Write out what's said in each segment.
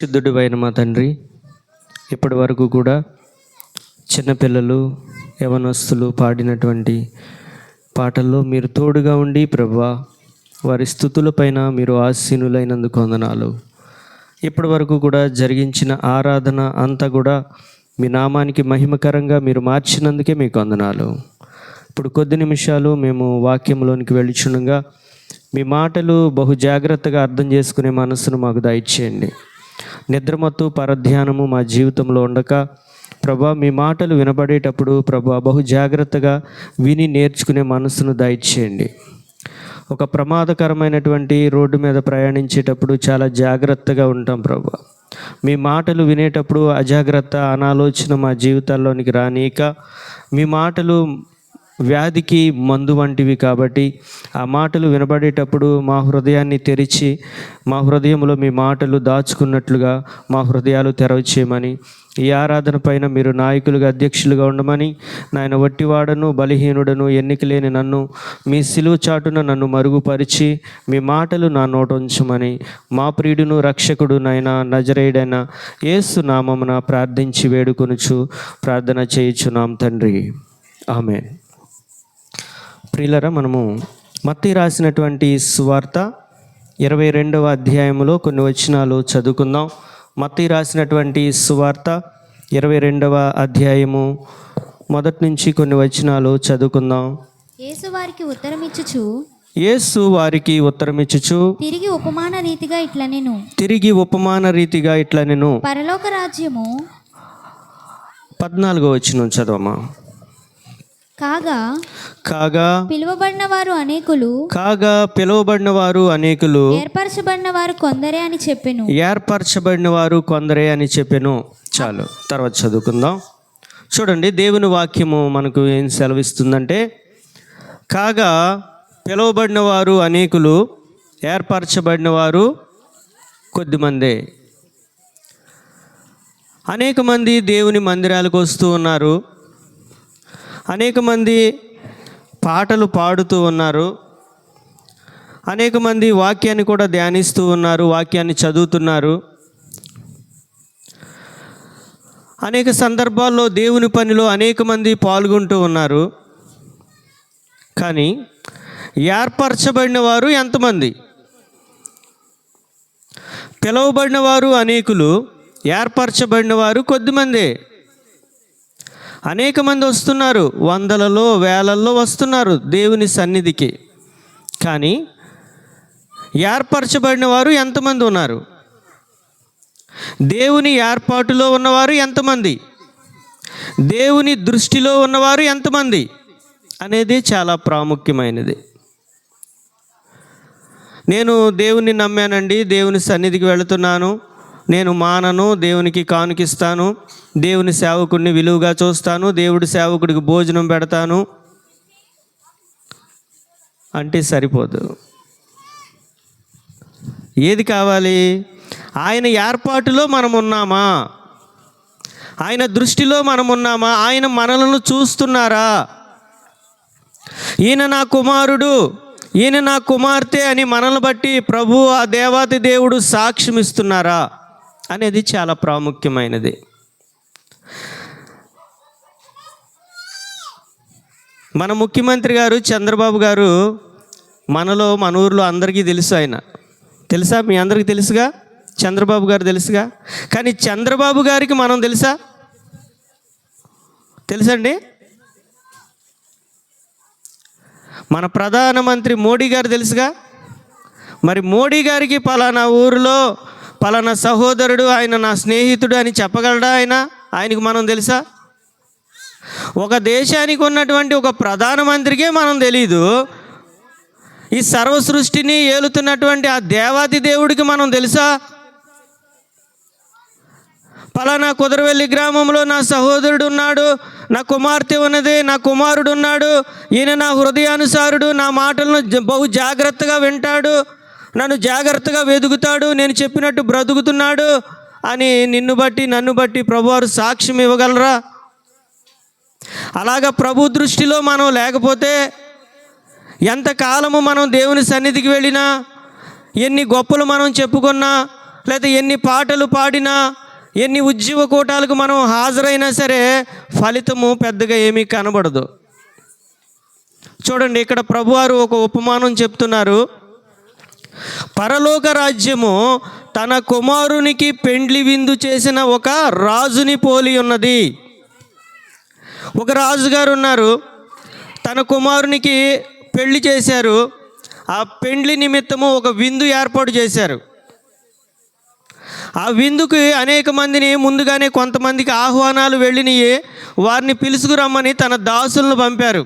శుద్ధుడివైన మా తండ్రి, ఇప్పటి వరకు కూడా చిన్నపిల్లలు యవనస్తులు పాడినటువంటి పాటల్లో మీరు తోడుగా ఉండి ప్రభువా వారి స్తుతులపైన మీరు ఆసీనులైనందుకు వందనాలు. ఇప్పటి వరకు కూడా జరిగించిన ఆరాధన అంతా కూడా మీ నామానికి మహిమకరంగా మీరు మార్చినందుకే మీకు వందనాలు. ఇప్పుడు కొద్ది నిమిషాలు మేము వాక్యంలోనికి వెళ్ళుచుండగా మీ మాటలు బహు జాగ్రత్తగా అర్థం చేసుకునే మనసును మాకు దయచేయండి. నిద్రమత్తు పరధ్యానము మా జీవితంలో ఉండక ప్రభా మీ మాటలు వినబడేటప్పుడు ప్రభా బహు జాగ్రత్తగా విని నేర్చుకునే మనసును దయచేయండి. ఒక ప్రమాదకరమైనటువంటి రోడ్డు మీద ప్రయాణించేటప్పుడు చాలా జాగ్రత్తగా ఉంటాం ప్రభా. మీ మాటలు వినేటప్పుడు అజాగ్రత్త అనాలోచన మా జీవితాల్లోనికి రానీక మీ మాటలు వ్యాధికి మందు వంటివి కాబట్టి ఆ మాటలు వినబడేటప్పుడు మా హృదయాన్ని తెరిచి మా హృదయంలో మీ మాటలు దాచుకున్నట్లుగా మా హృదయాలు తెరవచేయమని, ఈ ఆరాధన పైన మీరు నాయకులుగా అధ్యక్షులుగా ఉండమని, నాయన వట్టివాడను బలహీనుడను ఎన్నిక లేని నన్ను మీ సిలువ చాటున నన్ను మరుగుపరిచి మీ మాటలు నా నోట ఉంచమని మా ప్రియుడును రక్షకుడు నాయన నజరేయుడైన యేసు నామమున ప్రార్థించి వేడుకొనుచు ప్రార్థన చేయుచున్నాం తండ్రి, ఆమేన్. ప్రియులరా, మనము మత్తయి రాసినటువంటి సువార్త 22వ అధ్యాయంలో కొన్ని వచనాలు చదువుకుందాం. మత్తయి రాసినటువంటి సువార్త 22వ అధ్యాయము మొదటి నుంచి కొన్ని వచనాలు చదువుకుందాం. యేసు వారికి ఉత్తరమిచ్చుచు తిరిగి ఉపమాన రీతిగా ఇట్లనెను. పరలోక రాజ్యము 14వ వచనం చదవమా. కాగా పిలువబడిన వారు అనేకులు ఏర్పరచబడిన వారు కొందరే అని చెప్పెను. చాలు, తర్వాత చదువుకుందాం. చూడండి, దేవుని వాక్యము మనకు ఏం సెలవిస్తుందంటే, కాగా పిలువబడిన వారు అనేకులు ఏర్పరచబడిన వారు కొద్దిమందే. అనేక మంది దేవుని మందిరాలకు వస్తూ ఉన్నారు, అనేక మంది పాటలు పాడుతూ ఉన్నారు, అనేక మంది వాక్యాన్ని కూడా ధ్యానిస్తూ ఉన్నారు, వాక్యాన్ని చదువుతున్నారు. అనేక సందర్భాల్లో దేవుని పనిలో అనేక మంది పాల్గొంటూ ఉన్నారు. కానీ ఏర్పరచబడిన వారు ఎంతమంది? పిలువబడిన వారు అనేకులు, ఏర్పరచబడిన వారు కొద్దిమందే. అనేక మంది వస్తున్నారు, వందలలో వేలల్లో వస్తున్నారు దేవుని సన్నిధికి. కానీ ఏర్పరచబడిన వారు ఎంతమంది ఉన్నారు? దేవుని ఏర్పాటులో ఉన్నవారు ఎంతమంది? దేవుని దృష్టిలో ఉన్నవారు ఎంతమంది అనేది చాలా ప్రాముఖ్యమైనది. నేను దేవుని నమ్మానండి, దేవుని సన్నిధికి వెళుతున్నాను, నేను మానను, దేవునికి కానుకిస్తాను, దేవుని సేవకుడిని విలువగా చూస్తాను, దేవుడి సేవకుడికి భోజనం పెడతాను అంటే సరిపోదు. ఏది కావాలి? ఆయన ఏర్పాటులో మనం ఉన్నామా? ఆయన దృష్టిలో మనం ఉన్నామా? ఆయన మనలను చూస్తున్నారా? ఈయన నా కుమారుడు, ఈయన నా కుమార్తె అని మనల్ని బట్టి ప్రభు ఆ దేవాతి దేవుడు సాక్ష్యం ఇస్తున్నారా అనేది చాలా ప్రాముఖ్యమైనది. మన ముఖ్యమంత్రి గారు చంద్రబాబు గారు మన ఊర్లో అందరికీ తెలుసు. ఆయన తెలుసా? మీ అందరికీ తెలుసుగా, చంద్రబాబు గారు తెలుసుగా. కానీ చంద్రబాబు గారికి మనం తెలుసండి? మన ప్రధానమంత్రి మోడీ గారు తెలుసుగా. మరి మోడీ గారికి పలానా ఊరిలో పలానా సహోదరుడు, ఆయన నా స్నేహితుడు అని చెప్పగలడా? ఆయనకు మనం తెలుసా? ఒక దేశానికి ఉన్నటువంటి ఒక ప్రధానమంత్రికే మనం తెలీదు, ఈ సర్వ సృష్టిని ఏలుతున్నటువంటి ఆ దేవాతి దేవుడికి మనం తెలుసా? పలానా కుదరవెల్లి గ్రామంలో నా సహోదరుడు ఉన్నాడు, నా కుమార్తె ఉన్నది, నా కుమారుడు ఉన్నాడు, ఈయన నా హృదయానుసారుడు, నా మాటలను బహు జాగ్రత్తగా వింటాడు, నన్ను జాగ్రత్తగా వెదుగుతాడు, నేను చెప్పినట్టు బ్రతుకుతున్నాడు అని నిన్ను బట్టి నన్ను బట్టి ప్రభువారు సాక్ష్యం ఇవ్వగలరా? అలాగా ప్రభు దృష్టిలో మనం లేకపోతే ఎంతకాలము మనం దేవుని సన్నిధికి వెళ్ళినా, ఎన్ని గొప్పలు మనం చెప్పుకున్నా, లేకపోతే ఎన్ని పాటలు పాడినా, ఎన్ని ఉజ్జీవ కూటాలకు మనం హాజరైనా సరే ఫలితము పెద్దగా ఏమీ కనబడదు. చూడండి, ఇక్కడ ప్రభువారు ఒక ఉపమానం చెప్తున్నారు. పరలోక రాజ్యము తన కుమారునికి పెండ్లి విందు చేసిన ఒక రాజుని పోలి ఉన్నది. ఒక రాజుగారు ఉన్నారు, తన కుమారునికి పెళ్లి చేశారు. ఆ పెండ్లి నిమిత్తము ఒక విందు ఏర్పాటు చేశారు. ఆ విందుకి అనేక మందిని, ముందుగానే కొంతమందికి ఆహ్వానాలు వెళ్ళినవి, వారిని పిలుచుకురమ్మని తన దాసులను పంపారు.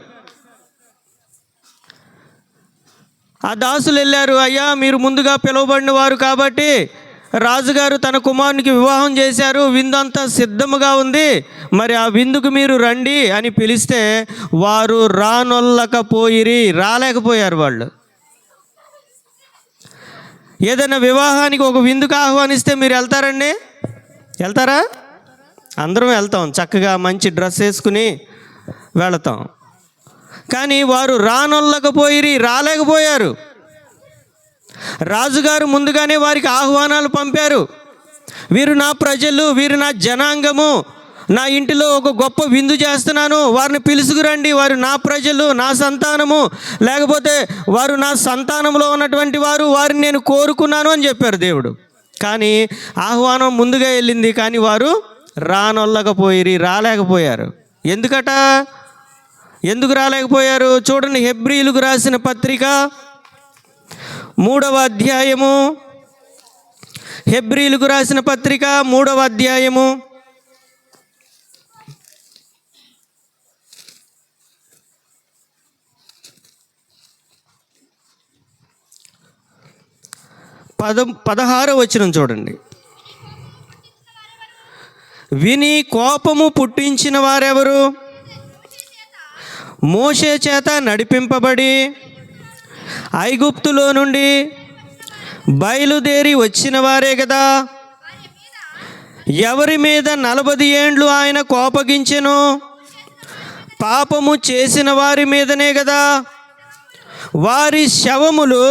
ఆ దాసులు వెళ్ళారు. అయ్యా, మీరు ముందుగా పిలువబడిన వారు కాబట్టి రాజుగారు తన కుమారునికి వివాహం చేశారు, విందంతా సిద్ధముగా ఉంది, మరి ఆ విందుకు మీరు రండి అని పిలిస్తే వారు రాలేకపోయారు. వాళ్ళు ఏదైనా వివాహానికి ఒక విందుకు ఆహ్వానిస్తే మీరు వెళ్తారా? అందరం వెళ్తాం, చక్కగా మంచి డ్రెస్ వేసుకుని వెళతాం. కానీ వారు రాలేకపోయారు. రాజుగారు ముందుగానే వారికి ఆహ్వానాలు పంపారు. వీరు నా ప్రజలు, వీరు నా జనాంగము, నా ఇంటిలో ఒక గొప్ప విందు చేస్తున్నాను, వారిని పిలుచుకురండి, వారు నా ప్రజలు, నా సంతానము, లేకపోతే వారు నా సంతానంలో ఉన్నటువంటి వారు, వారిని నేను కోరుకున్నాను అని చెప్పారు దేవుడు. కానీ ఆహ్వానం ముందుగా వెళ్ళింది, కానీ వారు రాలేకపోయారు. ఎందుకు రాలేకపోయారు? చూడండి, హెబ్రీయులకు రాసిన పత్రిక 3వ అధ్యాయము, హెబ్రీయులకు రాసిన పత్రిక 3వ అధ్యాయము 16వ వచనం చూడండి. విని కోపము పుట్టించిన వారెవరు? మోషే చేత నడిపింపబడి ఐగుప్తులో నుండి బయలుదేరి వచ్చిన వారే కదా. ఎవరి మీద 40 ఏండ్లు ఆయన కోపగించెను? పాపము చేసిన వారి మీదనే కదా. వారి శవములు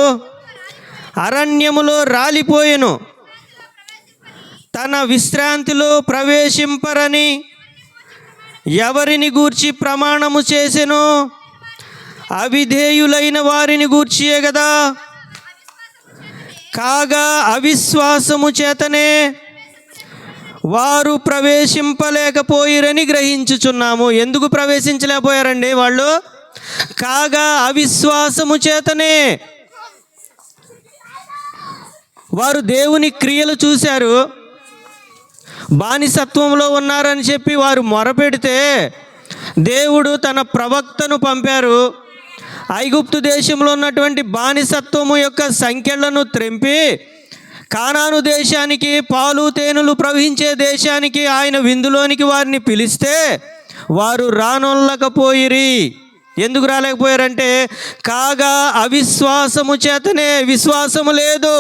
అరణ్యములో రాలిపోయెను, తన విశ్రాంతిలో ప్రవేశింపరని ఎవరిని గూర్చి ప్రమాణము చేసెను? అవిధేయులైన వారిని గూర్చియే కదా. కాగా అవిశ్వాసము చేతనే వారు ప్రవేశింపలేకపోయిరని గ్రహించుచున్నాము. ఎందుకు ప్రవేశించలేకపోయారండి వాళ్ళు? కాగా అవిశ్వాసము చేతనే. వారు దేవుని క్రియలు చూశారు, బానిసత్వంలో ఉన్నారని చెప్పి వారు మొరపెడితే దేవుడు తన ప్రవక్తను పంపారు. ఐగుప్తు దేశంలో ఉన్నటువంటి బానిసత్వము యొక్క సంఖ్యలను త్రెంపి కానాను దేశానికి, పాలు తేనెలు ప్రవహించే దేశానికి ఆయన విందులోనికి వారిని పిలిస్తే వారు రానొల్లకపోయిరి. ఎందుకు రాలేకపోయారంటే కాగా అవిశ్వాసము చేతనే. విశ్వాసము లేదు.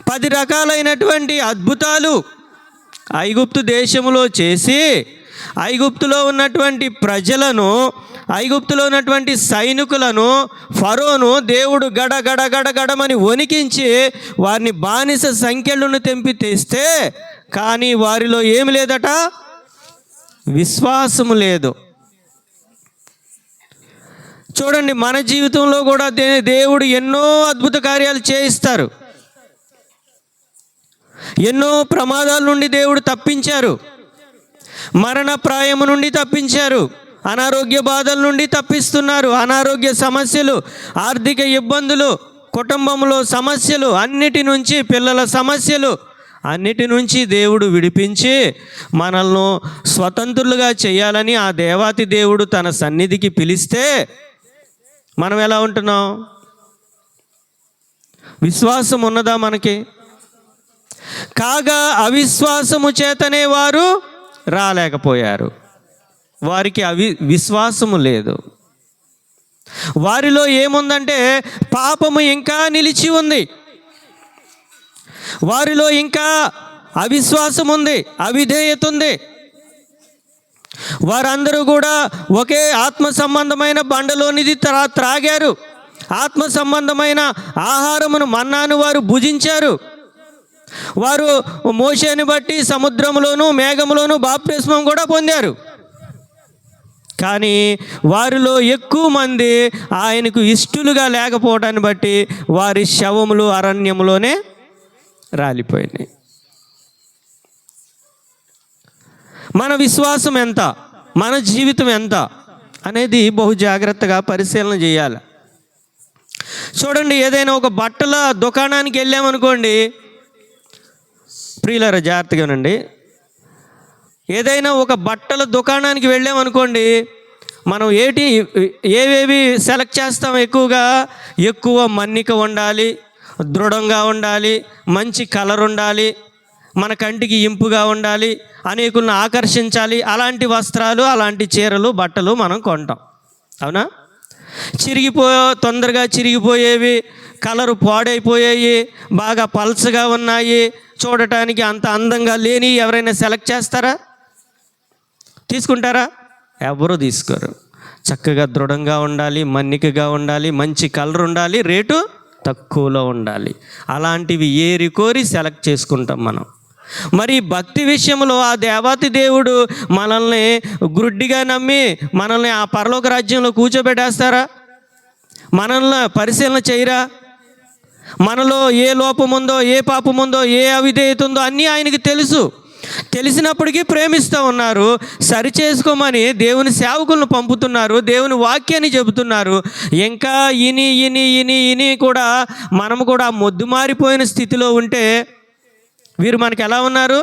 10 రకాలైనటువంటి అద్భుతాలు ఐగుప్తు దేశంలో చేసి ఐగుప్తులో ఉన్నటువంటి ప్రజలను, ఐగుప్తులో ఉన్నటువంటి సైనికులను, ఫరోను దేవుడు గడమని వణికించి వారిని బానిస సంఖ్యలను తెంపి తెస్తే, కానీ వారిలో ఏమి లేదట? విశ్వాసము లేదు. చూడండి, మన జీవితంలో కూడా దేవుడు ఎన్నో అద్భుత కార్యాలు చేయిస్తారు. ఎన్నో ప్రమాదాల నుండి దేవుడు తప్పించారు. మరణప్రాయము నుండి తప్పించారు. అనారోగ్య బాధల నుండి తప్పిస్తున్నారు. అనారోగ్య సమస్యలు, ఆర్థిక ఇబ్బందులు, కుటుంబంలో సమస్యలు, అన్నిటి నుంచి, పిల్లల సమస్యలు, అన్నిటి నుంచి దేవుడు విడిపించి మనల్ని స్వతంత్రులుగా చేయాలని ఆ దేవాతి దేవుడు తన సన్నిధికి పిలిస్తే మనం ఎలా ఉంటున్నాం? విశ్వాసం ఉన్నదా మనకి? కాగా అవిశ్వాసము చేతనే వారు రాలేకపోయారు. వారికి విశ్వాసము లేదు. వారిలో ఏముందంటే పాపము ఇంకా నిలిచి ఉంది. వారిలో ఇంకా అవిశ్వాసం ఉంది, అవిధేయత ఉంది. వారందరూ కూడా ఒకే ఆత్మ సంబంధమైన బండలోనిది త్రాగారు. ఆత్మ సంబంధమైన ఆహారమును, మన్నాను వారు భుజించారు. వారు మోషేని బట్టి సముద్రంలోను మేఘంలోను బాప్తిస్మం కూడా పొందారు. కానీ వారిలో ఎక్కువ మంది ఆయనకు ఇష్టలుగా లేకపోవటాన్ని బట్టి వారి శవములు అరణ్యంలోనే రాలిపోయినాయి. మన విశ్వాసం ఎంత, మన జీవితం ఎంత అనేది బహు జాగ్రత్తగా పరిశీలన చేయాలి. చూడండి, ఏదైనా ఒక బట్టల దుకాణానికి వెళ్ళామనుకోండి, ప్రియులారా జాగ్రత్తగానండి, ఏదైనా ఒక బట్టల దుకాణానికి వెళ్ళామనుకోండి, మనం ఏవేవి సెలెక్ట్ చేస్తాం? ఎక్కువ మన్నిక ఉండాలి, దృఢంగా ఉండాలి, మంచి కలర్ ఉండాలి, మన కంటికి ఇంపుగా ఉండాలి, అనేకులను ఆకర్షించాలి. అలాంటి వస్త్రాలు, అలాంటి చీరలు, బట్టలు మనం కొంటాం. అవునా? తొందరగా చిరిగిపోయేవి, కలరు పాడైపోయాయి, బాగా పల్చగా ఉన్నాయి, చూడటానికి అంత అందంగా లేని ఎవరైనా సెలెక్ట్ చేస్తారా? తీసుకుంటారా? ఎవరు తీసుకోరు. చక్కగా దృఢంగా ఉండాలి, మన్నికగా ఉండాలి, మంచి కలర్ ఉండాలి, రేటు తక్కువలో ఉండాలి. అలాంటివి ఏరి కోరి సెలెక్ట్ చేసుకుంటాం మనం. మరి భక్తి విషయంలో ఆ దేవాతి దేవుడు మనల్ని గుడ్డిగా నమ్మి మనల్ని ఆ పరలోక రాజ్యంలో కూర్చోబెట్టేస్తారా? మనల్ని పరిశీలన చేయరా? మనలో ఏ లోపం ఉందో, ఏ పాపం ఉందో, ఏ అవిధేయత ఉందో అన్నీ ఆయనకి తెలుసు. తెలిసినప్పటికీ ప్రేమిస్తూ ఉన్నారు. సరిచేసుకోమని దేవుని సేవకులను పంపుతున్నారు, దేవుని వాక్యాన్ని చెబుతున్నారు. ఇంకా ఇని కూడా మనము కూడా మొద్దుమారిపోయిన స్థితిలో ఉంటే వీరు మనకి ఎలా ఉన్నారు?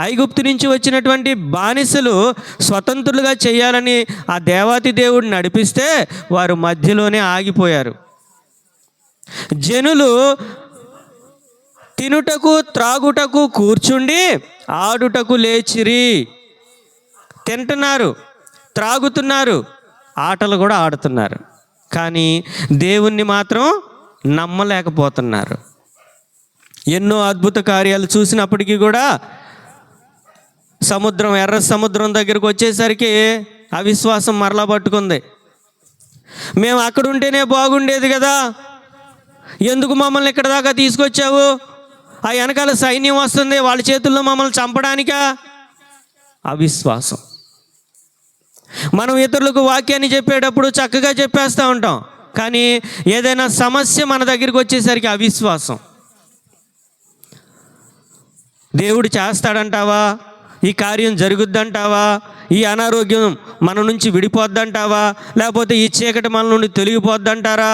ఐగుప్తు నుంచి వచ్చినటువంటి బానిసలు స్వతంత్రులుగా చేయాలని ఆ దేవాతి దేవుడు నడిపిస్తే వారు మధ్యలోనే ఆగిపోయారు. జనులు తినుటకు త్రాగుటకు కూర్చుండి ఆడుటకు లేచిరి. తింటున్నారు, త్రాగుతున్నారు, ఆటలు కూడా ఆడుతున్నారు, కానీ దేవుణ్ణి మాత్రం నమ్మలేకపోతున్నారు. ఎన్నో అద్భుత కార్యాలు చూసినప్పటికీ కూడా ఎర్ర సముద్రం దగ్గరకు వచ్చేసరికి అవిశ్వాసం మరలా పట్టుకుంది. మేము అక్కడ ఉంటేనే బాగుండేది కదా, ఎందుకు మమ్మల్ని ఇక్కడ దాకా తీసుకొచ్చావు? ఆ వెనకాల సైన్యం వస్తుంది, వాళ్ళ చేతుల్లో మమ్మల్ని చంపడానికా? అవిశ్వాసం. మనం ఇతరులకు వాక్యాన్ని చెప్పేటప్పుడు చక్కగా చెప్పేస్తూ ఉంటాం, కానీ ఏదైనా సమస్య మన దగ్గరికి వచ్చేసరికి అవిశ్వాసం. దేవుడు చేస్తాడంటావా? ఈ కార్యం జరుగుద్దంటావా? ఈ అనారోగ్యం మన నుంచి విడిపోద్దంటావా? లేకపోతే ఈ చీకటి మన నుండి తొలగిపోద్దంటారా?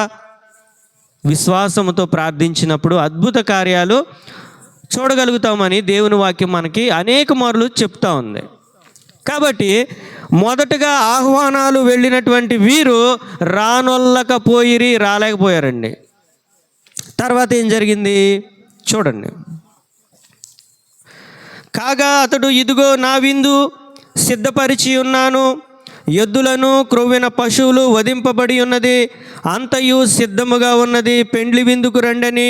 విశ్వాసంతో ప్రార్థించినప్పుడు అద్భుత కార్యాలు చూడగలుగుతామని దేవుని వాక్యం మనకి అనేక మార్లు చెప్తా ఉంది. కాబట్టి మొదటగా ఆహ్వానాలు వెళ్ళినటువంటి వీరు రాలేకపోయారండి. తర్వాత ఏం జరిగింది చూడండి. కాగా అతడు, ఇదిగో నా విందు సిద్ధపరిచి ఉన్నాను, ఎద్దులను క్రొవ్విన పశువులు వధింపబడి ఉన్నది, అంతయు సిద్ధముగా ఉన్నది, పెండ్లి విందుకు రండని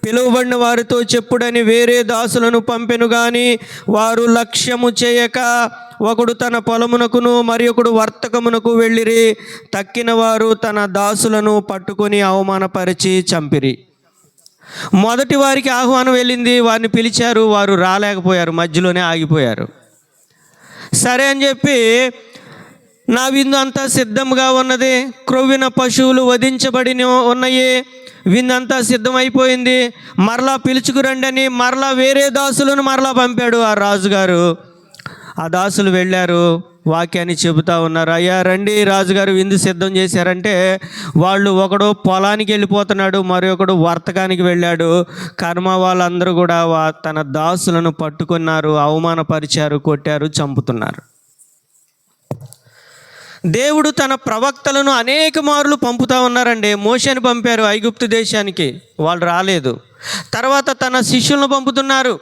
పిలువబడిన వారితో చెప్పుడని వేరే దాసులను పంపెను. గాని వారు లక్ష్యము చేయక ఒకడు తన పొలమునకును మరి ఒకడు వర్తకమునకు వెళ్ళిరి. తక్కిన వారు తన దాసులను పట్టుకొని అవమానపరిచి చంపిరి. మొదటి వారికి ఆహ్వానం వెళ్ళింది, వారిని పిలిచారు, వారు రాలేకపోయారు, మధ్యలోనే ఆగిపోయారు. సరే అని చెప్పి నా విందు అంతా సిద్ధంగా ఉన్నది, క్రొవ్విన పశువులు వధించబడి ఉన్నాయి, విందంతా సిద్ధమైపోయింది, మరలా పిలుచుకురండి అని మరలా వేరే దాసులను మరలా పంపాడు ఆ రాజుగారు. ఆ దాసులు వెళ్ళారు, వాక్యాన్ని చెబుతూ ఉన్నారు. అయ్యా రండి, రాజుగారు విందు సిద్ధం చేశారంటే వాళ్ళు ఒకడు పొలానికి వెళ్ళిపోతున్నాడు, మరి ఒకడు వర్తకానికి వెళ్ళాడు. కర్మ వాళ్ళందరూ కూడా తన దాసులను పట్టుకున్నారు, అవమానపరిచారు, కొట్టారు, చంపుతున్నారు. దేవుడు తన ప్రవక్తలను అనేక మార్లు పంపుతూ ఉన్నారండి. మోషేని పంపారు ఐగుప్తు దేశానికి, వాళ్ళు రాలేదు. తర్వాత తన శిష్యులను పంపుతున్నారు.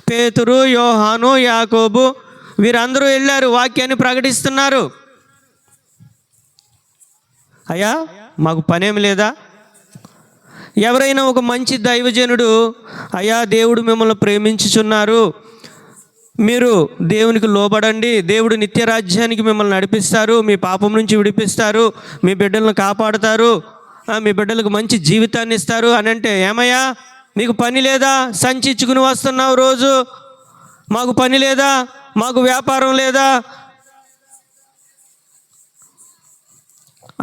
పేతురు, యోహాను, యాకోబు వీరందరూ వెళ్ళారు, వాక్యాన్ని ప్రకటిస్తున్నారు. అయ్యా మాకు పనేమి లేదా? ఎవరైనా ఒక మంచి దైవజనుడు, అయ్యా దేవుడు మిమ్మల్ని ప్రేమించుచున్నారు, మీరు దేవునికి లోబడండి, దేవుడు నిత్య రాజ్యానికి మిమ్మల్ని నడిపిస్తారు, మీ పాపం నుంచి విడిపిస్తారు, మీ బిడ్డలను కాపాడుతారు, మీ బిడ్డలకు మంచి జీవితాన్ని ఇస్తారు అని అంటే, ఏమయ్యా మీకు పని లేదా? సంచిచ్చుకుని వస్తున్నావు రోజు, మాకు పని లేదా, మాకు వ్యాపారం లేదా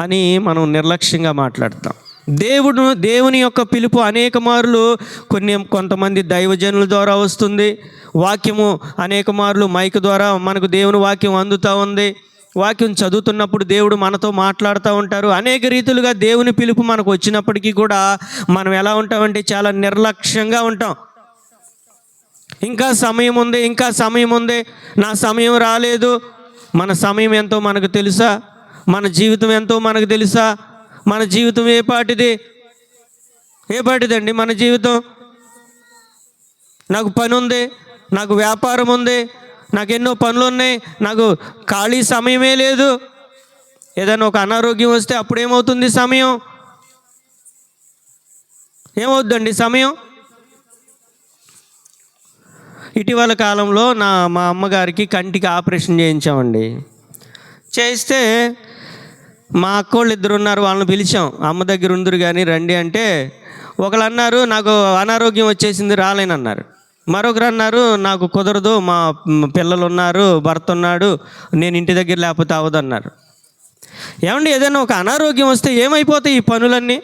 అని మనం నిర్లక్ష్యంగా మాట్లాడతాం. దేవుని యొక్క పిలుపు అనేక మార్లు కొంతమంది దైవజనుల ద్వారా వస్తుంది. వాక్యము అనేక మార్లు మైక్ ద్వారా మనకు దేవుని వాక్యం అందుతూ ఉంది. వాక్యం చదువుతున్నప్పుడు దేవుడు మనతో మాట్లాడుతూ ఉంటారు. అనేక రీతులుగా దేవుని పిలుపు మనకు వచ్చినప్పటికీ కూడా మనం ఎలా ఉంటామంటే చాలా నిర్లక్ష్యంగా ఉంటాం. ఇంకా సమయం ఉంది, ఇంకా సమయం ఉంది, నా సమయం రాలేదు. మన సమయం ఎంతో మనకు తెలుసా? మన జీవితం ఎంతో మనకు తెలుసా? మన జీవితం ఏ పాటిదండి మన జీవితం? నాకు పని ఉంది, నాకు వ్యాపారం ఉంది, నాకు ఎన్నో పనులు ఉన్నాయి, నాకు ఖాళీ సమయమే లేదు. ఏదైనా ఒక అనారోగ్యం వస్తే అప్పుడు ఏమవుతుంది? సమయం ఏమవుద్దండి? సమయం. ఇటీవల కాలంలో మా అమ్మగారికి కంటికి ఆపరేషన్ చేయించామండి. చేయిస్తే మా అక్కోళ్ళు ఇద్దరు ఉన్నారు, వాళ్ళని పిలిచాం. అమ్మ దగ్గర ఉందరు కానీ రండి అంటే, ఒకళ్ళు అన్నారు నాకు అనారోగ్యం వచ్చేసింది రాలేనన్నారు. మరొకరు అన్నారు నాకు కుదరదు, మా పిల్లలు ఉన్నారు, భర్త ఉన్నాడు, నేను ఇంటి దగ్గర లేకపోతే అవదన్నారు. ఏమండి, ఏదైనా ఒక అనారోగ్యం వస్తే ఏమైపోతాయి ఈ పనులన్నీ?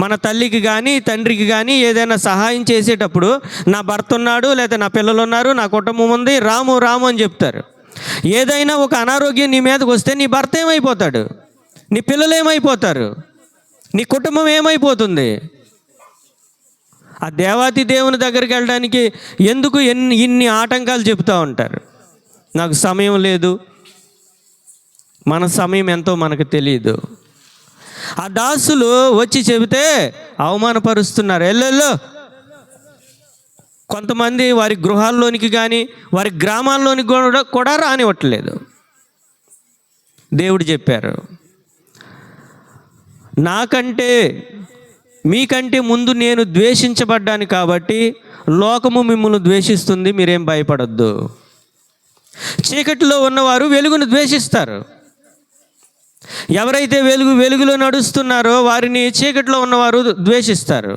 మన తల్లికి కానీ తండ్రికి కానీ ఏదైనా సహాయం చేసేటప్పుడు నా భర్త ఉన్నాడు, లేకపోతే నా పిల్లలు ఉన్నారు, నా కుటుంబం ఉంది, రాము రాము అని చెప్తారు. ఏదైనా ఒక అనారోగ్యం నీ మీదకి వస్తే నీ భర్త ఏమైపోతాడు? నీ పిల్లలు ఏమైపోతారు? నీ కుటుంబం ఏమైపోతుంది? ఆ దేవాతి దేవుని దగ్గరికి వెళ్ళడానికి ఎందుకు ఇన్ని ఆటంకాలు చెబుతూ ఉంటారు? నాకు సమయం లేదు. మన సమయం ఎంతో మనకు తెలియదు. ఆ దాసులు వచ్చి చెబితే అవమానపరుస్తున్నారు. ఎల్లెల్లో కొంతమంది వారి గృహాల్లోనికి కానీ వారి గ్రామాల్లోనికి కూడా రానివ్వట్లేదు. దేవుడు చెప్పారు, నాకంటే మీకంటే ముందు నేను ద్వేషించబడ్డాను కాబట్టి లోకము మిమ్మల్ని ద్వేషిస్తుంది, మీరేం భయపడొద్దు. చీకటిలో ఉన్నవారు వెలుగును ద్వేషిస్తారు. ఎవరైతే వెలుగులో నడుస్తున్నారో వారిని చీకటిలో ఉన్నవారు ద్వేషిస్తారు,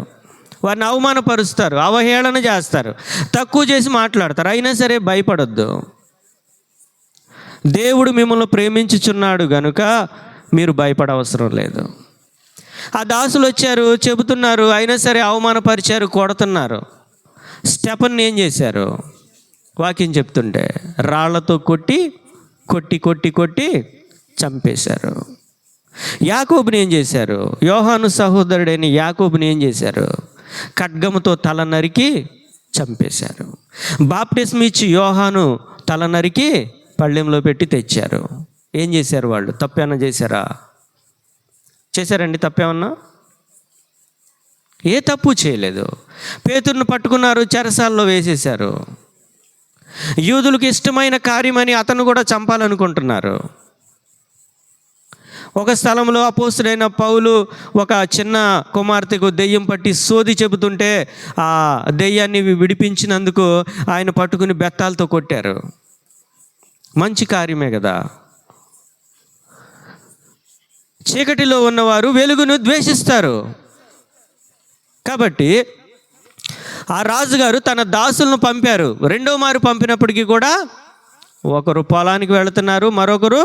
వారిని అవమానపరుస్తారు, అవహేళన చేస్తారు, తక్కువ చేసి మాట్లాడతారు. అయినా సరే భయపడొద్దు. దేవుడు మిమ్మల్ని ప్రేమించుచున్నాడు గనుక మీరు భయపడవసరం లేదు. ఆ దాసులు వచ్చారు, చెబుతున్నారు, అయినా సరే అవమానపరిచారు, కొడుతున్నారు. స్టెఫన్ ఏం చేశారు? వాక్యం చెప్తుంటే రాళ్లతో కొట్టి కొట్టి కొట్టి కొట్టి చంపేశారు. యాకోబుని ఏం చేశారు? యోహాను సహోదరుడైన యాకోబుని ఏం చేశారు? ఖడ్గముతో తల నరికి చంపేశారు. బాప్టిస్మ ఇచ్చి యోహాను తల నరికి పళ్ళెంలో పెట్టి తెచ్చారు. ఏం చేశారు వాళ్ళు? తప్పేమన్నా చేశారండి? తప్పేమన్నా? ఏ తప్పు చేయలేదు. పేతురును పట్టుకున్నారు, చెరసాల్లో వేసేశారు. యూదులకు ఇష్టమైన కార్యమని అతను కూడా చంపాలనుకుంటున్నారు. ఒక స్థలంలో అపోస్తుడైన పౌలు ఒక చిన్న కుమార్తెకు దెయ్యం పట్టి సోది చెబుతుంటే ఆ దెయ్యాన్ని విడిపించినందుకు ఆయన పట్టుకుని బెత్తాలతో కొట్టారు. మంచి కార్యమే కదా. చీకటిలో ఉన్నవారు వెలుగును ద్వేషిస్తారు. కాబట్టి ఆ రాజుగారు తన దాసులను పంపారు. రెండో మారు పంపినప్పటికీ కూడా ఒకరు పొలానికి వెళుతున్నారు, మరొకరు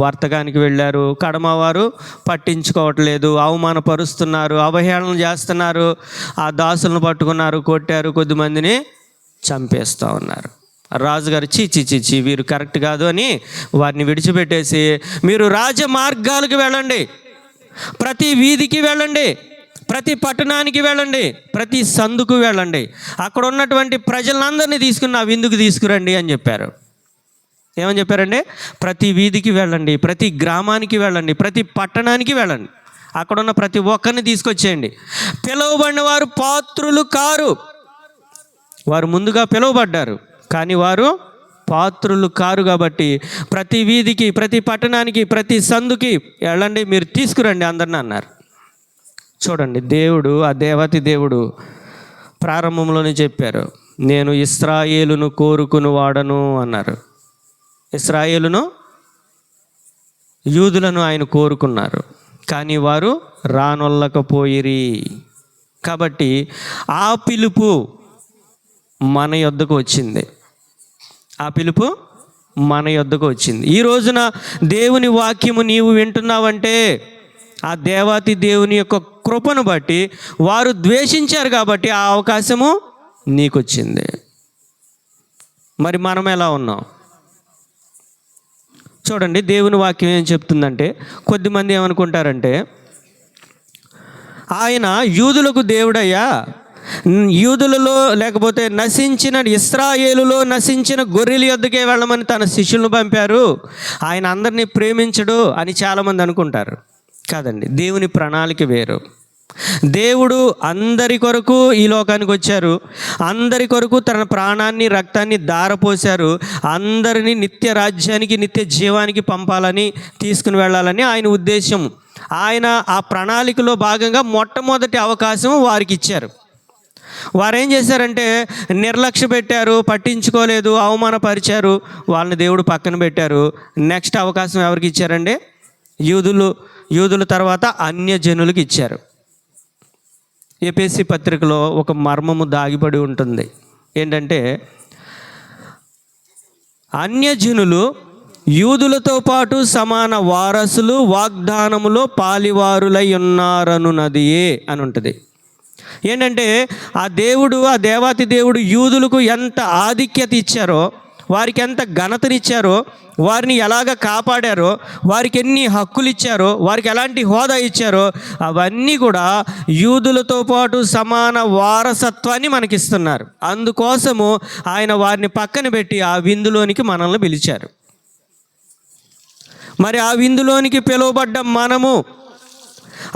వర్తకానికి వెళ్ళారు. కడమవారు పట్టించుకోవట్లేదు, అవమానపరుస్తున్నారు, అవహేళన చేస్తున్నారు. ఆ దాసులను పట్టుకున్నారు, కొట్టారు, కొద్దిమందిని చంపేస్తూ ఉన్నారు. రాజుగారు చీ వీరు కరెక్ట్ కాదు అని వారిని విడిచిపెట్టేసి, మీరు రాజమార్గాలకు వెళ్ళండి, ప్రతి వీధికి వెళ్ళండి, ప్రతి పట్టణానికి వెళ్ళండి, ప్రతి సందుకు వెళ్ళండి, అక్కడ ఉన్నటువంటి ప్రజలందరినీ తీసుకుని నా విందుకు తీసుకురండి అని చెప్పారు. ఏమని చెప్పారండి? ప్రతి వీధికి వెళ్ళండి, ప్రతి గ్రామానికి వెళ్ళండి, ప్రతి పట్టణానికి వెళ్ళండి, అక్కడున్న ప్రతి ఒక్కరిని తీసుకొచ్చేయండి. పిలువబడిన వారు పాత్రులు కారు. వారు ముందుగా పిలువబడ్డారు కానీ వారు పాత్రులు కారు. కాబట్టి ప్రతి వీధికి, ప్రతి పట్టణానికి, ప్రతి సందుకి వెళ్ళండి, మీరు తీసుకురండి అందరిని అన్నారు. చూడండి, దేవుడు, ఆ దేవతి దేవుడు ప్రారంభంలోనే చెప్పారు, నేను ఇశ్రాయేలును కోరుకుని వాడను అన్నారు. ఇశ్రాయేలును, యూదులను ఆయన కోరుకున్నారు, కానీ వారు రానొల్లకపోయిరి. కాబట్టి ఆ పిలుపు మన యొద్దకు వచ్చింది. ఆ పిలుపు మన యొద్దకు వచ్చింది. ఈ రోజున దేవుని వాక్యము నీవు వింటున్నావంటే ఆ దేవాతి దేవుని యొక్క కృపను బట్టి వారు ద్వేషించారు కాబట్టి ఆ అవకాశము నీకు వచ్చింది. మరి మనం ఎలా ఉన్నాం చూడండి. దేవుని వాక్యం ఏం చెప్తుందంటే, కొద్దిమంది ఏమనుకుంటారంటే ఆయన యూదులకు దేవుడయ్యా, యూదులలో లేకపోతే నశించిన ఇశ్రాయేలులో నశించిన గొర్రెల యొద్దకే వెళ్ళమని తన శిష్యులను పంపారు, ఆయన అందరినీ ప్రేమించడు అని చాలామంది అనుకుంటారు. కాదండి, దేవుని ప్రణాళిక వేరు. దేవుడు అందరి కొరకు ఈ లోకానికి వచ్చారు, అందరి కొరకు తన ప్రాణాన్ని రక్తాన్ని ధారపోశారు, అందరినీ నిత్య రాజ్యానికి నిత్య జీవానికి పంపాలని తీసుకుని వెళ్ళాలని ఆయన ఉద్దేశం. ఆయన ఆ ప్రణాళికలో భాగంగా మొట్టమొదటి అవకాశం వారికి ఇచ్చారు. వారేం చేశారంటే నిర్లక్ష్య పెట్టారు, పట్టించుకోలేదు, అవమానపరిచారు, వాళ్ళని దేవుడు పక్కన పెట్టారు. నెక్స్ట్ అవకాశం ఎవరికి ఇచ్చారంటే యూదుల తర్వాత అన్యజనులకు ఇచ్చారు. ఎఫెసీ పత్రికలో ఒక మర్మము దాగిపడి ఉంటుంది. ఏంటంటే అన్యజనులు యూదులతో పాటు సమాన వారసులు, వాగ్దానములో పాలివారులై ఉన్నారనున్నదియే అని ఉంటుంది. ఏంటంటే ఆ దేవుడు, ఆ దేవాతి దేవుడు యూదులకు ఎంత ఆధిక్యత ఇచ్చారో, వారికి ఎంత ఘనతనిచ్చారో, వారిని ఎలాగ కాపాడారో, వారికి ఎన్ని హక్కులు ఇచ్చారో, వారికి ఎలాంటి హోదా ఇచ్చారో, అవన్నీ కూడా యూదులతో పాటు సమాన వారసత్వాన్ని మనకిస్తున్నారు. అందుకోసము ఆయన వారిని పక్కన పెట్టి ఆ విందులోనికి మనల్ని పిలిచారు. మరి ఆ విందులోనికి పిలువబడ్డ మనము,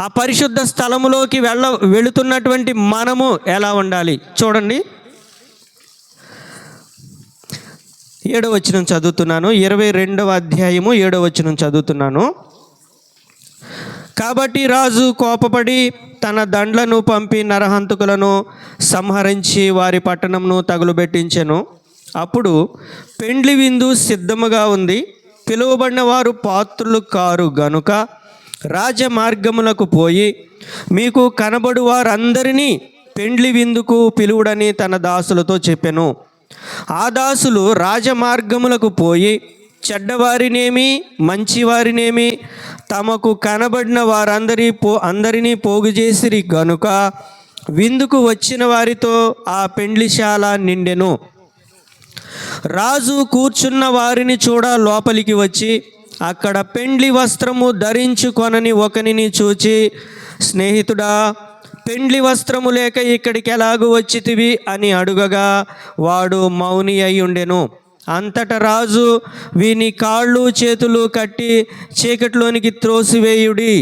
ఆ పరిశుద్ధ స్థలములోకి వెళుతున్నటువంటి మనము ఎలా ఉండాలి చూడండి. 7వ వచనం చదువుతున్నాను. 22వ అధ్యాయము 7వ వచనం చదువుతున్నాను. కాబట్టి రాజు కోపపడి తన దండ్లను పంపి నరహంతకులను సంహరించి వారి పట్టణంను తగులుబెట్టించెను. అప్పుడు పెండ్లి విందు సిద్ధముగా ఉంది, పిలువబడిన వారు పాత్రులు కారు గనుక రాజమార్గములకు పోయి మీకు కనబడు వారందరినీ పెండ్లి విందుకు పిలువుడని తన దాసులతో చెప్పెను. ఆ దాసులు రాజమార్గములకు పోయి చెడ్డవారినేమి మంచివారినేమి తమకు కనబడిన అందరినీ పోగు చేసిరి గనుక విందుకు వచ్చిన వారితో ఆ పెండ్లిశాల నిండెను. రాజు కూర్చున్న వారిని చూడ లోపలికి వచ్చి అక్కడ పెండ్లి వస్త్రము ధరించుకొనని ఒకనిని చూచి, స్నేహితుడా, పెండ్లి వస్త్రము లేక ఇక్కడికి ఎలాగూ వచ్చితివి అని అడుగగా వాడు మౌని అయి ఉండెను. అంతటా రాజు వీని కాళ్ళు చేతులు కట్టి చీకటిలోనికి త్రోసివేయుడి,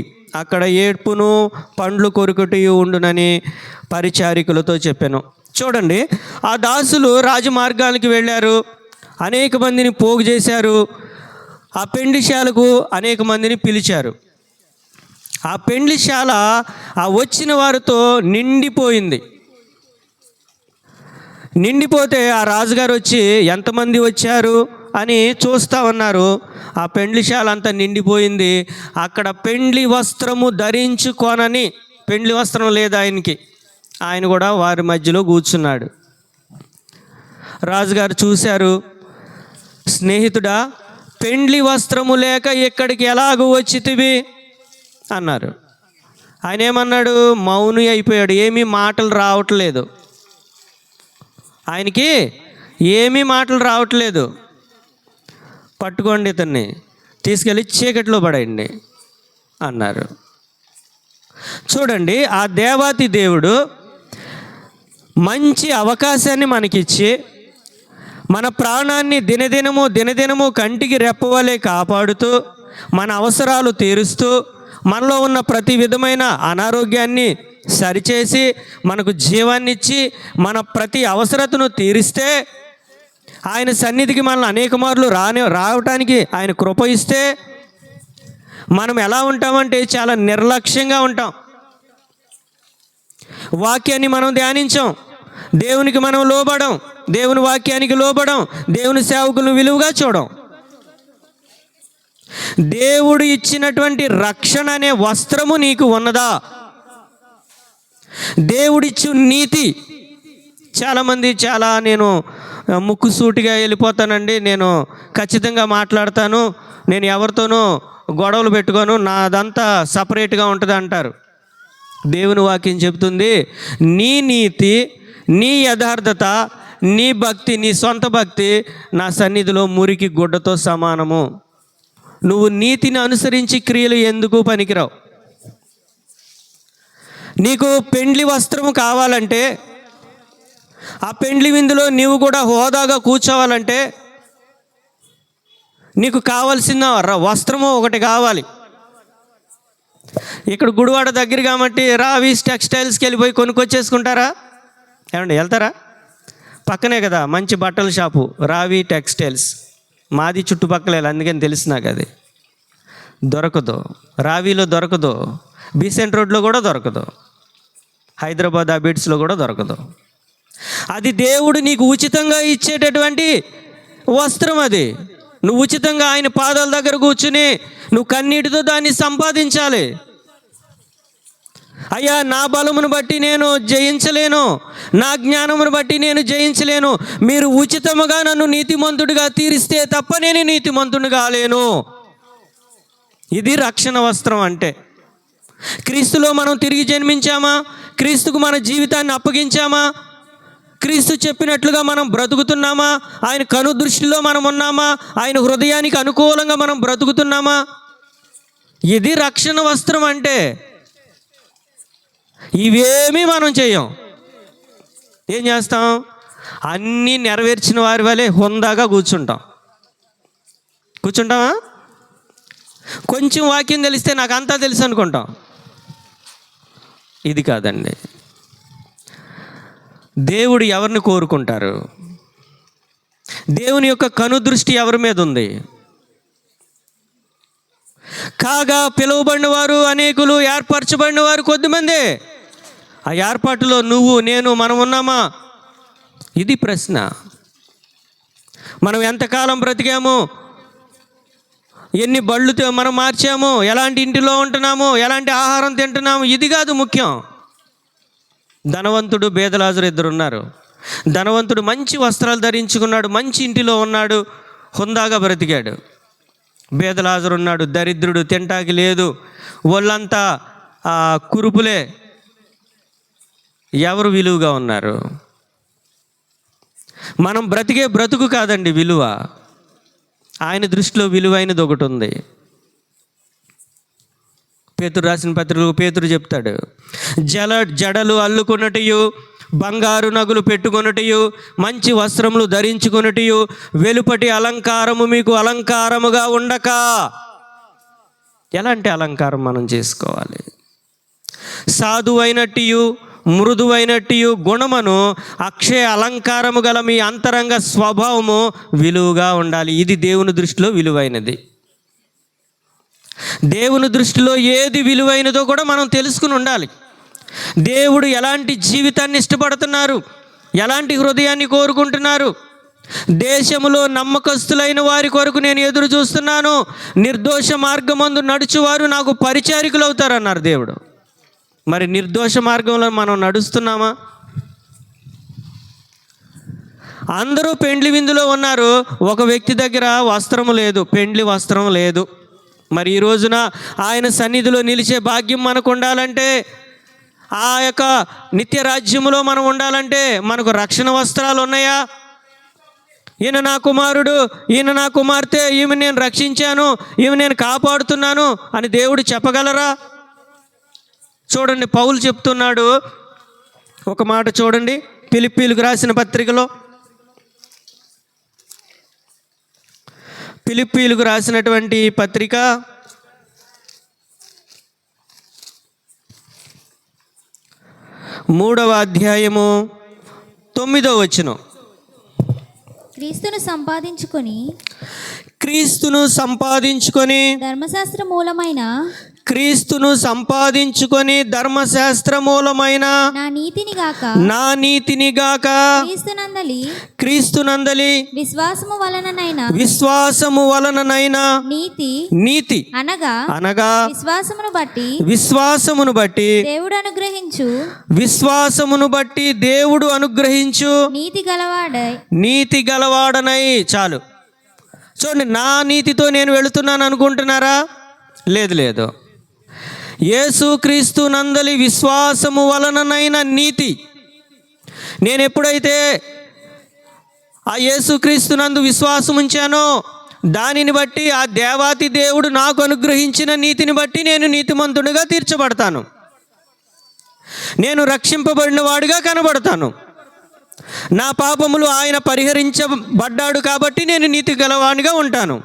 అక్కడ ఏడ్పును పండ్లు కొరుకుటయు ఉండునని పరిచారికులతో చెప్పాను. చూడండి, ఆ దాసులు రాజమార్గానికి వెళ్ళారు, అనేక మందిని పోగు చేశారు, ఆ పెండ్లిశాలకు అనేక మందిని పిలిచారు. ఆ పెండ్లిశాల ఆ వచ్చిన వారితో నిండిపోయింది. నిండిపోతే ఆ రాజుగారు వచ్చి ఎంతమంది వచ్చారు అని చూస్తూ ఉన్నారు. ఆ పెండ్లిశాల అంతా నిండిపోయింది. అక్కడ పెండ్లి వస్త్రము ధరించుకోనని, పెండ్లి వస్త్రం లేదు ఆయనకి, ఆయన కూడా వారి మధ్యలో కూర్చున్నాడు. రాజుగారు చూశారు, స్నేహితుడా, పెండ్లి వస్త్రము లేక ఇక్కడికి ఎలాగూ వచ్చితివి అన్నారు. ఆయన ఏమన్నాడు? మౌని అయిపోయాడు. ఏమీ మాటలు రావట్లేదు ఆయనకి, ఏమీ మాటలు రావట్లేదు. పట్టుకోండి, ఇతన్ని తీసుకెళ్ళి చీకట్లో పడేయండి అన్నారు. చూడండి, ఆ దేవాతి దేవుడు మంచి అవకాశాన్ని మనకిచ్చి మన ప్రాణాన్ని దినదినము కంటికి రెప్పవలే కాపాడుతూ, మన అవసరాలు తీరుస్తూ, మనలో ఉన్న ప్రతి విధమైన అనారోగ్యాన్ని సరిచేసి మనకు జీవాన్ని ఇచ్చి మన ప్రతి అవసరతను తీరిస్తే, ఆయన సన్నిధికి మనల్ని అనేక మార్లు రావటానికి ఆయన కృప ఇస్తే, మనం ఎలా ఉంటామంటే చాలా నిర్లక్ష్యంగా ఉంటాం. వాక్యాన్ని మనం ధ్యానించాం, దేవునికి మనం లోబడం, దేవుని వాక్యానికి లోబడం, దేవుని సేవకులను విలువగా చూడం. దేవుడు ఇచ్చినటువంటి రక్షణ అనే వస్త్రము నీకు ఉన్నదా? దేవుడిచ్చు నీతి. చాలామంది నేను ముక్కుసూటిగా వెళ్ళిపోతానండి, నేను ఖచ్చితంగా మాట్లాడతాను, నేను ఎవరితోనూ గొడవలు పెట్టుకోను, నాదంతా సపరేట్గా ఉంటుంది అంటారు. దేవుని వాక్యం చెబుతుంది, నీ నీతి, నీ యథార్థత, నీ భక్తి, నీ సొంత భక్తి నా సన్నిధిలో మురికి గుడ్డతో సమానము. నువ్వు నీతిని అనుసరించి క్రియలు ఎందుకు పనికిరావు. నీకు పెండ్లి వస్త్రము కావాలంటే, ఆ పెండ్లి విందులో నీవు కూడా హోదాగా కూర్చోవాలంటే నీకు కావాల్సిన వస్త్రము ఒకటి కావాలి. ఇక్కడ గుడివాడ దగ్గర కాబట్టి రావీస్ టెక్స్టైల్స్కి వెళ్ళిపోయి కొనుక్కొచ్చేసుకుంటారా? ఏమండి వెళ్తారా? పక్కనే కదా మంచి బట్టల షాపు రావి టెక్స్టైల్స్. మాది చుట్టుపక్కలే, అందుకని తెలుసు నాకు. అది దొరకదు, రావిలో దొరకదు, బీసెంట్ రోడ్లో కూడా దొరకదు, హైదరాబాద్ అబిడ్స్లో కూడా దొరకదు. అది దేవుడు నీకు ఉచితంగా ఇచ్చేటటువంటి వస్త్రం. అది నువ్వు ఉచితంగా ఆయన పాదాల దగ్గర కూర్చుని నువ్వు కన్నీటితో దాన్ని సంపాదించాలి. అయ్యా, నా బలమును బట్టి నేను జయించలేను, నా జ్ఞానమును బట్టి నేను జయించలేను, మీరు ఉచితముగా నన్ను నీతిమంతుడిగా తీరిస్తే తప్ప నేను నీతిమంతుడిని కాలేను. ఇది రక్షణ వస్త్రం అంటే. క్రీస్తులో మనం తిరిగి జన్మించామా? క్రీస్తుకు మన జీవితాన్ని అప్పగించామా? క్రీస్తు చెప్పినట్లుగా మనం బ్రతుకుతున్నామా? ఆయన కను దృష్టిలో మనం ఉన్నామా? ఆయన హృదయానికి అనుకూలంగా మనం బ్రతుకుతున్నామా? ఇది రక్షణ వస్త్రం అంటే. ఇవేమీ మనం చేయం. ఏం చేస్తాం? అన్నీ నెరవేర్చిన వారి వలె హుందాగా కూర్చుంటామా? కొంచెం వాక్యం తెలిస్తే నాకు అంతా తెలుసు అనుకుంటాం. ఇది కాదండి. దేవుడు ఎవరిని కోరుకుంటారు? దేవుని యొక్క కనుదృష్టి ఎవరి మీద ఉంది? కాగా పిలువబడిన వారు అనేకులు, ఏర్పరచబడిన వారు కొద్దిమంది. ఆ ఏర్పాటులో నువ్వు నేను మనం ఉన్నామా? ఇది ప్రశ్న. మనం ఎంతకాలం బ్రతికాము, ఎన్ని బళ్ళు మనం మార్చాము, ఎలాంటి ఇంటిలో ఉంటున్నాము, ఎలాంటి ఆహారం తింటున్నాము, ఇది కాదు ముఖ్యం. ధనవంతుడు బేదలాజరు ఇద్దరు ఉన్నారు. ధనవంతుడు మంచి వస్త్రాలు ధరించుకున్నాడు, మంచి ఇంటిలో ఉన్నాడు, హుందాగా బ్రతికాడు. బేదలాజరు ఉన్నాడు, దరిద్రుడు, తింటాకి లేదు, ఒళ్ళంతా కురుపులే. ఎవరు విలువగా ఉన్నారు? మనం బ్రతికే బ్రతుకు కాదండి విలువ. ఆయన దృష్టిలో విలువైనది ఒకటి ఉంది. పేతురు రాసిన పత్రికలో పేతురు చెప్తాడు, జడలు అల్లుకొనుటయు, బంగారు నగులు పెట్టుకొనుటయు, మంచి వస్త్రములు ధరించుకొనుటయు, వెలుపటి అలంకారము మీకు అలంకారముగా ఉండక. ఎలాంటి అలంకారం మనం చేసుకోవాలి? సాధువైనట్టు మృదువైనట్టు గుణమును అక్షయ అలంకారము గల మీ అంతరంగ స్వభావము విలువగా ఉండాలి. ఇది దేవుని దృష్టిలో విలువైనది. దేవుని దృష్టిలో ఏది విలువైనదో కూడా మనం తెలుసుకుని ఉండాలి. దేవుడు ఎలాంటి జీవితాన్ని ఇష్టపడుతున్నారు, ఎలాంటి హృదయాన్ని కోరుకుంటున్నారు. దేశములో నమ్మకస్తులైన వారి కొరకు నేను ఎదురు చూస్తున్నాను, నిర్దోష మార్గమందు నడుచువారు నాకు పరిచారికులు అవుతారన్నారు దేవుడు. మరి నిర్దోష మార్గంలో మనం నడుస్తున్నామా? అందరూ పెండ్లి విందులో ఉన్నారు, ఒక వ్యక్తి దగ్గర వస్త్రము లేదు, పెండ్లి వస్త్రం లేదు. మరి ఈ రోజున ఆయన సన్నిధిలో నిలిచే భాగ్యం మనకు ఉండాలంటే, ఆ యొక్క నిత్య రాజ్యములో మనం ఉండాలంటే మనకు రక్షణ వస్త్రాలు ఉన్నాయా? ఈయన నా కుమారుడు, ఈయన నా కుమార్తె, ఈమె నేను రక్షించాను, ఈమె నేను కాపాడుతున్నాను అని దేవుడు చెప్పగలరా? చూడండి, పౌలు చెప్తున్నాడు ఒక మాట చూడండి, ఫిలిప్పీలకు రాసిన పత్రికలో, ఫిలిప్పీలకు రాసినటువంటి పత్రిక 3వ అధ్యాయము 9వ వచనం. క్రీస్తును సంపాదించుకొని ధర్మశాస్త్ర మూలమైన క్రీస్తును సంపాదించుకొని ధర్మశాస్త్ర మూలమైన నా నీతిని గాక నా నీతిని గాక క్రీస్తునందలి విశ్వాసము వలననైనా నీతి అనగా విశ్వాసమును బట్టి దేవుడు అనుగ్రహించు నీతి గలవాడనై. చాలు చూడండి, నా నీతితో నేను వెళుతున్నాను అనుకుంటున్నారా? లేదు. యేసుక్రీస్తు నందలి విశ్వాసము వలననైన నీతి. నేను ఎప్పుడైతే ఆ యేసుక్రీస్తు నందు విశ్వాసం ఉంచానో దానిని బట్టి, ఆ దేవాతి దేవుడు నాకు అనుగ్రహించిన నీతిని బట్టి నేను నీతిమంతుడిగా తీర్చబడతాను. నేను రక్షింపబడిన వాడిగా కనబడతాను. నా పాపములు ఆయన పరిహరించబడ్డాడు కాబట్టి నేను నీతి గలవానిగా ఉంటాను.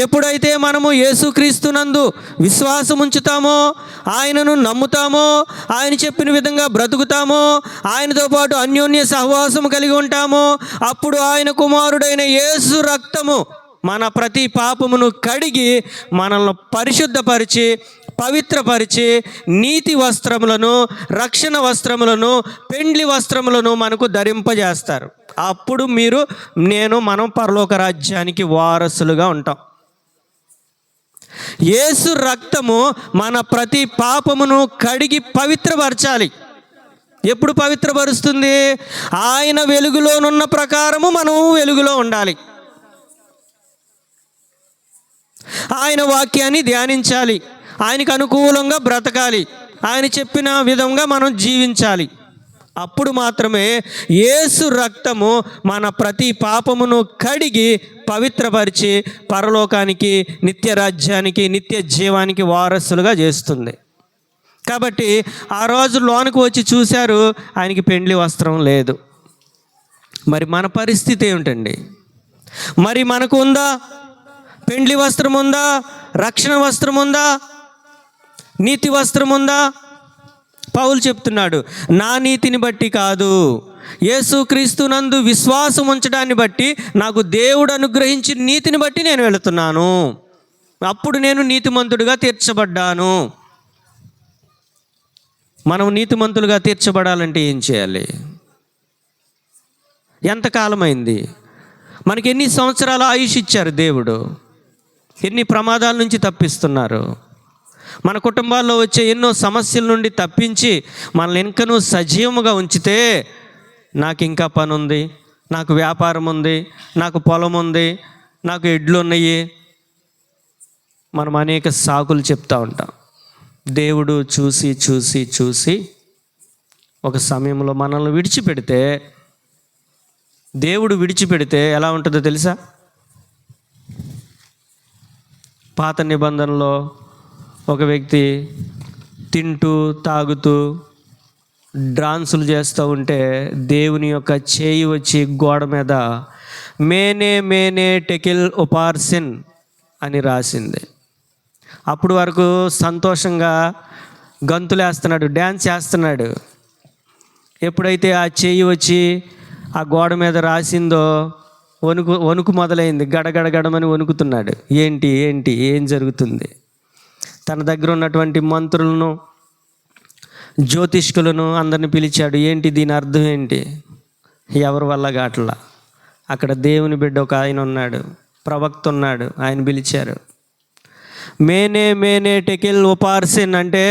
ఎప్పుడైతే మనము యేసుక్రీస్తునందు విశ్వాసం ఉంచుతామో, ఆయనను నమ్ముతామో, ఆయన చెప్పిన విధంగా బ్రతుకుతామో, ఆయనతో పాటు అన్యోన్య సహవాసం కలిగి ఉంటామో, అప్పుడు ఆయన కుమారుడైన యేసు రక్తము మన ప్రతి పాపమును కడిగి మనల్ని పరిశుద్ధపరిచి పవిత్రపరిచి నీతి వస్త్రములను, రక్షణ వస్త్రములను, పెండ్లి వస్త్రములను మనకు ధరింపజేస్తారు. అప్పుడు మనం పరలోక రాజ్యానికి వారసులుగా ఉంటాం. యేసు రక్తము మన ప్రతి పాపమును కడిగి పవిత్రపరచాలి. ఎప్పుడు పవిత్రపరుస్తుంది? ఆయన వెలుగులోనున్న ప్రకారము మనము వెలుగులో ఉండాలి. ఆయన వాక్యాన్ని ధ్యానించాలి, ఆయనకు అనుకూలంగా బ్రతకాలి, ఆయన చెప్పిన విధంగా మనం జీవించాలి. అప్పుడు మాత్రమే యేసు రక్తము మన ప్రతి పాపమును కడిగి పవిత్రపరిచి పరలోకానికి, నిత్య రాజ్యానికి, నిత్య జీవానికి వారసులుగా చేస్తుంది. కాబట్టి ఆ రోజు లోనికి వచ్చి చూశారు, ఆయనకి పెండ్లి వస్త్రం లేదు. మరి మన పరిస్థితి ఏమిటండి? మరి మనకు ఉందా? పెండ్లి వస్త్రం ఉందా? రక్షణ వస్త్రం ఉందా? నీతి వస్త్రం ఉందా? పౌలు చెప్తున్నాడు, నా నీతిని బట్టి కాదు, యేసుక్రీస్తునందు విశ్వాసం ఉంచడాన్ని బట్టి, నాకు దేవుడు అనుగ్రహించిన నీతిని బట్టి నేను వెళుతున్నాను. అప్పుడు నేను నీతిమంతుడిగా తీర్చబడ్డాను. మనం నీతిమంతులుగా తీర్చబడాలంటే ఏం చేయాలి? ఎంతకాలమైంది? మనకి ఎన్ని సంవత్సరాల ఆయుష్ ఇచ్చారు దేవుడు? ఎన్ని ప్రమాదాల నుంచి తప్పిస్తున్నారు? మన కుటుంబాల్లో వచ్చే ఎన్నో సమస్యల నుండి తప్పించి మనల్ని ఇంకనూ సజీవముగా ఉంచితే, నాకు ఇంకా పని ఉంది, నాకు వ్యాపారం ఉంది, నాకు పొలం ఉంది, నాకు ఎడ్లు ఉన్నాయి, మనం అనేక సాకులు చెప్తూ ఉంటాం. దేవుడు చూసి చూసి చూసి ఒక సమయంలో మనల్ని విడిచిపెడితే, దేవుడు విడిచిపెడితే ఎలా ఉంటుందో తెలుసా? పాత నిబంధనలో ఒక వ్యక్తి తింటూ తాగుతూ డాన్సులు చేస్తూ ఉంటే దేవుని యొక్క చేయి వచ్చి గోడ మీద మేనే మేనే టెకిల్ ఉపార్సిన్ అని రాసింది. అప్పుడు వరకు సంతోషంగా గంతులేస్తున్నాడు, డ్యాన్స్ చేస్తున్నాడు. ఎప్పుడైతే ఆ చేయి వచ్చి ఆ గోడ మీద రాసిందో వణుకు మొదలైంది. గడగడగడమని వణుకుతున్నాడు. ఏంటి ఏం జరుగుతుంది? తన దగ్గర ఉన్నటువంటి మంత్రులను, జ్యోతిష్కులను అందరిని పిలిచాడు. ఏంటి దీని అర్థం ఏంటి? ఎవరి వల్ల కాట్లా. అక్కడ దేవుని బిడ్డ ఒక ఆయన ఉన్నాడు, ప్రవక్త ఉన్నాడు, ఆయన పిలిచారు. మేనే మేనే టెకిల్ ఉపార్సిన్ అంటే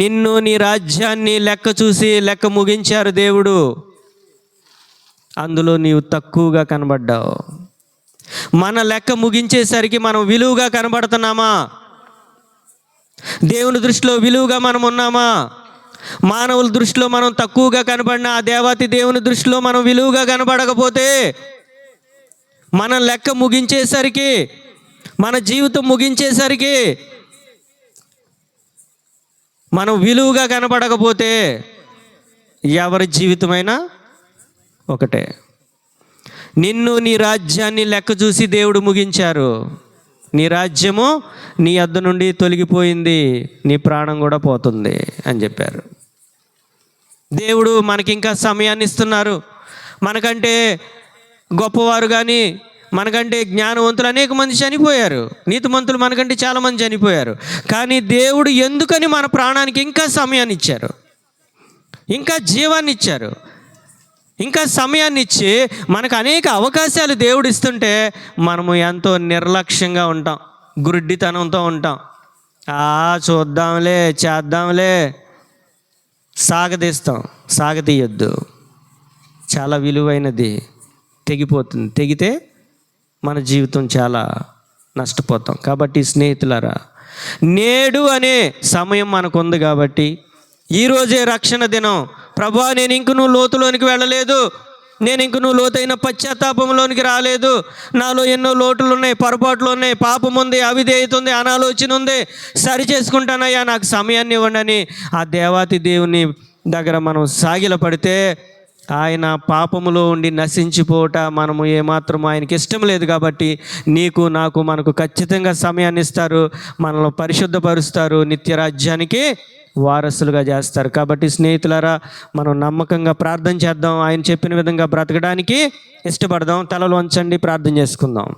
నిన్ను, నీ రాజ్యాన్ని లెక్క ముగించారు దేవుడు. అందులో నీవు తక్కువగా కనబడ్డావు. మన లెక్క ముగించేసరికి మనం విలువగా కనబడుతున్నామా? దేవుని దృష్టిలో విలువగా మనం ఉన్నామా? మానవుల దృష్టిలో మనం తక్కువగా కనబడినా, ఆ దేవాతి దేవుని దృష్టిలో మనం విలువగా కనబడకపోతే, మన లెక్క ముగించేసరికి, మన జీవితం ముగించేసరికి మనం విలువగా కనబడకపోతే ఎవరి జీవితమైనా ఒకటే. నిన్ను, నీ రాజ్యాన్ని లెక్క చూసి దేవుడు ముగించారు. నీ రాజ్యము నీ యొద్ద నుండి తొలగిపోయింది, నీ ప్రాణం కూడా పోతుంది అని చెప్పారు. దేవుడు మనకి ఇంకా సమయాన్ని ఇస్తున్నారు. మనకంటే గొప్పవారు కానీ, మనకంటే జ్ఞానవంతులు అనేక మంది చనిపోయారు, నీతిమంతులు మనకంటే చాలామంది చనిపోయారు. కానీ దేవుడు ఎందుకని మన ప్రాణానికి ఇంకా సమయాన్ని ఇచ్చారు, ఇంకా జీవాన్ని ఇచ్చారు, ఇంకా సమయాన్ని ఇచ్చి మనకు అనేక అవకాశాలు దేవుడు ఇస్తుంటే మనము ఎంతో నిర్లక్ష్యంగా ఉంటాం, గురుడ్డితనంతో ఉంటాం. చూద్దాంలే, చేద్దాంలే, సాగతీయొద్దు. చాలా విలువైనది తెగిపోతుంది, తెగితే మన జీవితం చాలా నష్టపోతాం. కాబట్టి స్నేహితులారా, నేడు అనే సమయం మనకు ఉంది కాబట్టి ఈరోజే రక్షణ దినం. ప్రభువా, నేను ఇంక నువ్వు లోతులోనికి వెళ్ళలేదు, నేను ఇంక నువ్వు లోతైన పశ్చాత్తాపంలోనికి రాలేదు, నాలో ఎన్నో లోటులు ఉన్నాయి, పొరపాట్లు ఉన్నాయి, పాపం ఉంది, అవిధేయత ఉంది, అనాలోచన ఉంది, సరి చేసుకుంటానయ్యా, నాకు సమయాన్ని ఇవ్వండి అని ఆ దేవాతి దేవుని దగ్గర మనం సాగిలపడితే ఆయన పాపములో ఉండి నశించిపోవట మనము ఏమాత్రం ఆయనకి ఇష్టం లేదు. కాబట్టి నీకు నాకు మనకు ఖచ్చితంగా సమయాన్ని ఇస్తారు, మనల్ని పరిశుద్ధపరుస్తారు, నిత్య రాజ్యానికి వారసులుగా చేస్తారు. కాబట్టి స్నేహితులారా, మనం నమ్మకంగా ప్రార్థన చేద్దాం, ఆయన చెప్పిన విధంగా బ్రతకడానికి ఇష్టపడదాం. తలలు వంచండి, ప్రార్థన చేసుకుందాం.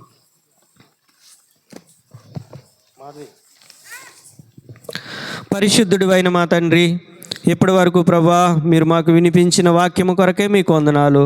పరిశుద్ధుడు అయిన మా తండ్రి, ఇప్పటి వరకు ప్రభా మీరు మాకు వినిపించిన వాక్యము కొరకే మీకు వందనాలు.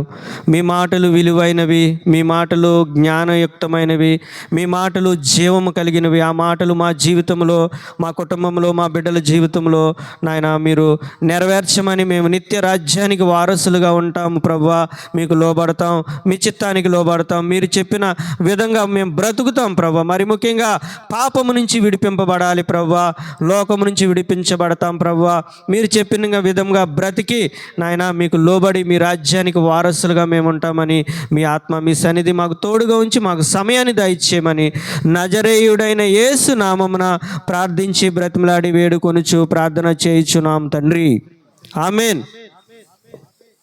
మీ మాటలు విలువైనవి, మీ మాటలు జ్ఞానయుక్తమైనవి, మీ మాటలు జీవము కలిగినవి. ఆ మాటలు మా జీవితంలో, మా కుటుంబంలో, మా బిడ్డల జీవితంలో నాయన మీరు నెరవేర్చమని మేము నిత్య రాజ్యానికి వారసులుగా ఉంటాము ప్రభా. మీకు లోబడతాం, మీ చిత్తానికి లోబడతాం, మీరు చెప్పిన విధంగా మేము బ్రతుకుతాం ప్రభా. మరి ముఖ్యంగా పాపము నుంచి విడిపింపబడాలి ప్రభా, లోకము నుంచి విడిపించబడతాం ప్రభా. మీరు చెప్పిన విధంగా బ్రతికి నాయన మీకు లోబడి మీ రాజ్యానికి వారసులుగా మేము ఉంటామని మీ ఆత్మ, మీ సన్నిధి మాకు తోడుగా ఉంచి మాకు సమయాన్ని దయచేయమని నజరేయుడైన యేసు నామమున ప్రార్థించి బ్రతిమలాడి వేడుకొనుచు ప్రార్థన చేయుచున్నాం తండ్రి. ఆమేన్.